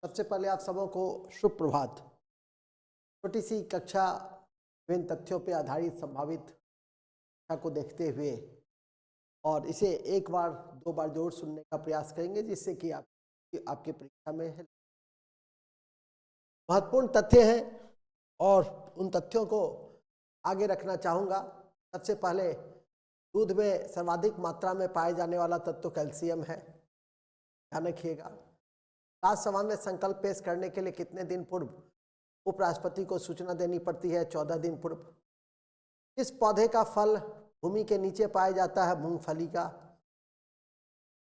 सबसे पहले आप सबों को शुभ प्रभात। छोटी सी कक्षा विभिन्न तथ्यों पर आधारित संभावित कक्षा को देखते हुए और इसे एक बार दो बार जरूर सुनने का प्रयास करेंगे, जिससे कि आपकी परीक्षा में महत्वपूर्ण तथ्य हैं और उन तथ्यों को आगे रखना चाहूँगा। सबसे पहले दूध में सर्वाधिक मात्रा में पाए जाने वाला तत्व कैल्शियम है, ध्यान रखिएगा। राज्यसभा में संकल्प पेश करने के लिए कितने दिन पूर्व उपराष्ट्रपति को सूचना देनी पड़ती है? 14 दिन पूर्व। इस पौधे का फल भूमि के नीचे पाया जाता है? मूंगफली का।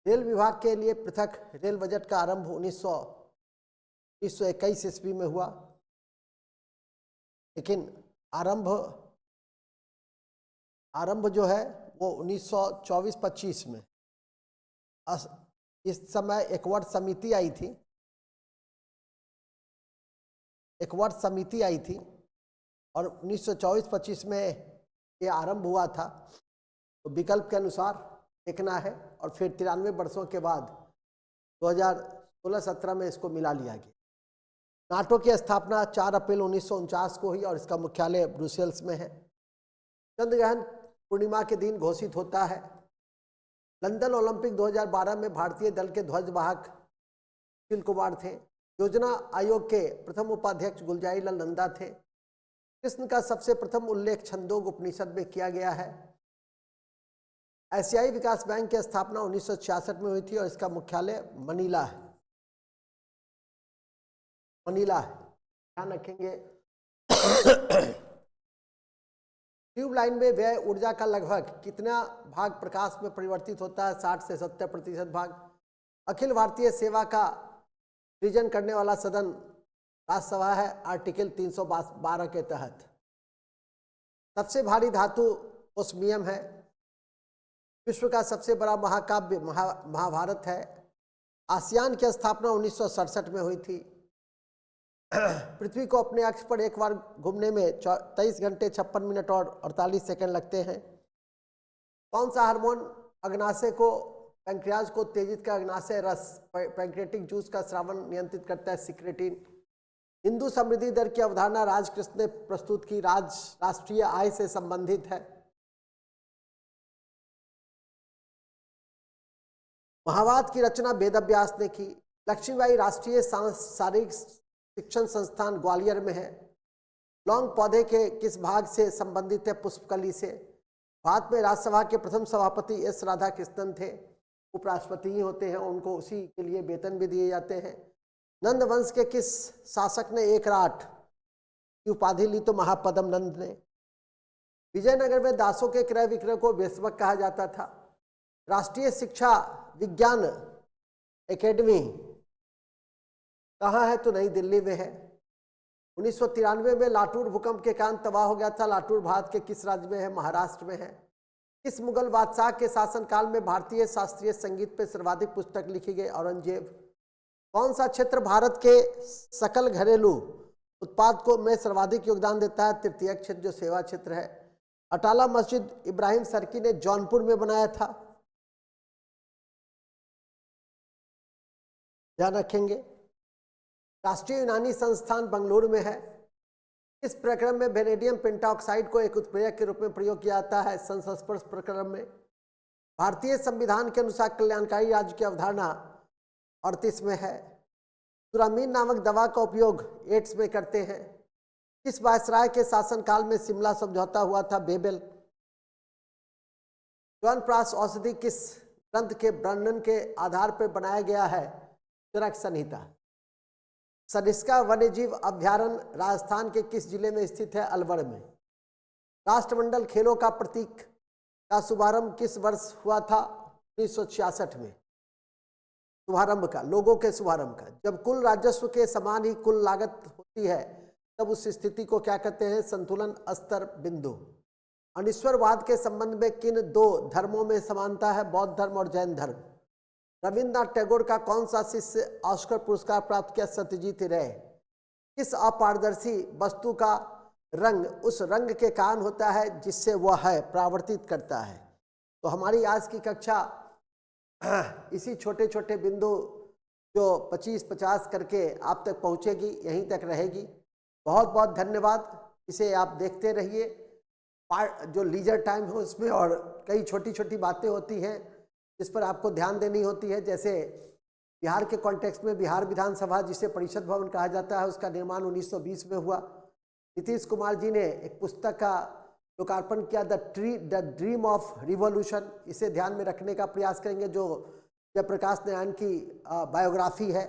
रेल विभाग के लिए पृथक रेल बजट का आरंभ 1921 ईस्वी में हुआ, लेकिन आरंभ जो है वो 1924-25 में। इस समय एक वर्ष समिति आई थी और 1924-25 में ये आरंभ हुआ था। तो विकल्प के अनुसार देखना है और फिर 93 वर्षों के बाद 2016-17 में इसको मिला लिया गया। नाटो की स्थापना 4 अप्रैल 1949 को हुई और इसका मुख्यालय ब्रुसेल्स में है। चंद्रग्रहण पूर्णिमा के दिन घोषित होता है। लंदन ओलंपिक 2012 में भारतीय दल के ध्वजवाहक सुशील कुमार थे। योजना आयोग के प्रथम उपाध्यक्ष गुलजारी लाल नंदा थे। कृष्ण का सबसे प्रथम उल्लेख छंदोग उपनिषद में किया गया है। एशियाई विकास बैंक की स्थापना 1966 में हुई थी और इसका मुख्यालय मनीला है। ध्यान रखेंगे। ट्यूबलाइन में व्यय ऊर्जा का लगभग कितना भाग प्रकाश में परिवर्तित होता है? 60 से 70% भाग। अखिल भारतीय सेवा का सृजन करने वाला सदन राज्यसभा है, आर्टिकल 312 के तहत। सबसे भारी धातु ओस्मियम है। विश्व का सबसे बड़ा महाकाव्य महाभारत है। आसियान की स्थापना 1967 में हुई थी। पृथ्वी को अपने अक्ष पर एक बार घूमने में 23 घंटे 56 मिनट और 48 सेकंड लगते हैं। कौन सा हार्मोन अग्नाशय को पैंक्रियाज को उत्तेजित कर अग्नाशय रस पैंक्रियाटिक जूस का स्रावन नियंत्रित करता है? सिक्रेटिन। हिंदू समृद्धि दर की अवधारणा राजकृष्ण ने प्रस्तुत की, राष्ट्रीय आय से संबंधित है। महाभारत की रचना वेदव्यास ने की। लक्ष्मीबाई राष्ट्रीय शारीरिक शिक्षण संस्थान ग्वालियर में है। लौंग पौधे के किस भाग से संबंधित है? पुष्पकली से। भारत में राज्यसभा के प्रथम सभापति एस राधाकृष्णन थे। उपराष्ट्रपति ही होते हैं, उनको उसी के लिए वेतन भी दिए जाते हैं। नंद वंश के किस शासक ने एक राट की उपाधि ली? तो महापद्म नंद ने। विजयनगर में दासों के क्रय विक्रय को वेश्मक कहा जाता था। राष्ट्रीय शिक्षा विज्ञान एकेडमी कहाँ है? तो नई दिल्ली में है। 1993 में लातूर भूकंप के कारण तबाह हो गया था। लातूर भारत के किस राज्य में है? महाराष्ट्र में है। किस मुगल बादशाह के शासनकाल में भारतीय शास्त्रीय संगीत पर सर्वाधिक पुस्तक लिखी गई? औरंगजेब। कौन सा क्षेत्र भारत के सकल घरेलू उत्पाद को में सर्वाधिक योगदान देता है? तृतीय क्षेत्र, जो सेवा क्षेत्र है। अटाला मस्जिद इब्राहिम सर्की ने जौनपुर में बनाया था, ध्यान रखेंगे। राष्ट्रीय यूनानी संस्थान बेंगलुरु में है। इस प्रकरण में वेनेडियम पेंटाऑक्साइड को एक उत्प्रेरक के रूप में प्रयोग किया जाता है। संस्पर्श प्रकरण में। भारतीय संविधान के अनुसार कल्याणकारी राज्य की अवधारणा 38 में है। सुरामीन नामक दवा का उपयोग एड्स में करते हैं। किस वायसराय के शासनकाल में शिमला समझौता हुआ था? बेबेल। च्यवनप्राश औषधि किस ग्रंथ के वर्णन के आधार पर बनाया गया है? चरक संहिता। सरिस्का वन्यजीव अभ्यारण्य राजस्थान के किस जिले में स्थित है? अलवर में। राष्ट्रमंडल खेलों का प्रतीक का शुभारंभ किस वर्ष हुआ था? 1966 में। शुभारंभ का, लोगों के शुभारंभ का। जब कुल राजस्व के समान ही कुल लागत होती है तब उस स्थिति को क्या कहते हैं? संतुलन स्तर बिंदु। अनिश्वरवाद के संबंध में किन दो धर्मों में समानता है? बौद्ध धर्म और जैन धर्म। रविन्द्रनाथ टैगोर का कौन सा शिष्य ऑस्कर पुरस्कार प्राप्त किया? सत्यजीत रे। किस अपारदर्शी वस्तु का रंग उस रंग के कारण होता है जिससे वह है परावर्तित करता है? तो हमारी आज की कक्षा इसी छोटे छोटे बिंदु जो 25-50 करके आप तक पहुंचेगी, यहीं तक रहेगी। बहुत बहुत धन्यवाद। इसे आप देखते रहिए। जो लीजर टाइम है उसमें और कई छोटी छोटी बातें होती हैं जिस पर आपको ध्यान देनी होती है। जैसे बिहार के कॉन्टेक्स्ट में बिहार विधानसभा, जिसे परिषद भवन कहा जाता है, उसका निर्माण 1920 में हुआ। नीतीश कुमार जी ने एक पुस्तक का लोकार्पण किया, द ड्रीम ऑफ रिवॉल्यूशन। इसे ध्यान में रखने का प्रयास करेंगे, जो जयप्रकाश नारायण की बायोग्राफी है।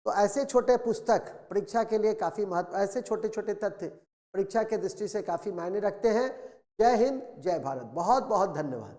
तो ऐसे छोटे पुस्तक परीक्षा के लिए काफ़ी महत्व, ऐसे छोटे छोटे तथ्य परीक्षा के दृष्टि से काफ़ी मायने रखते हैं। जय हिंद, जय भारत। बहुत बहुत धन्यवाद।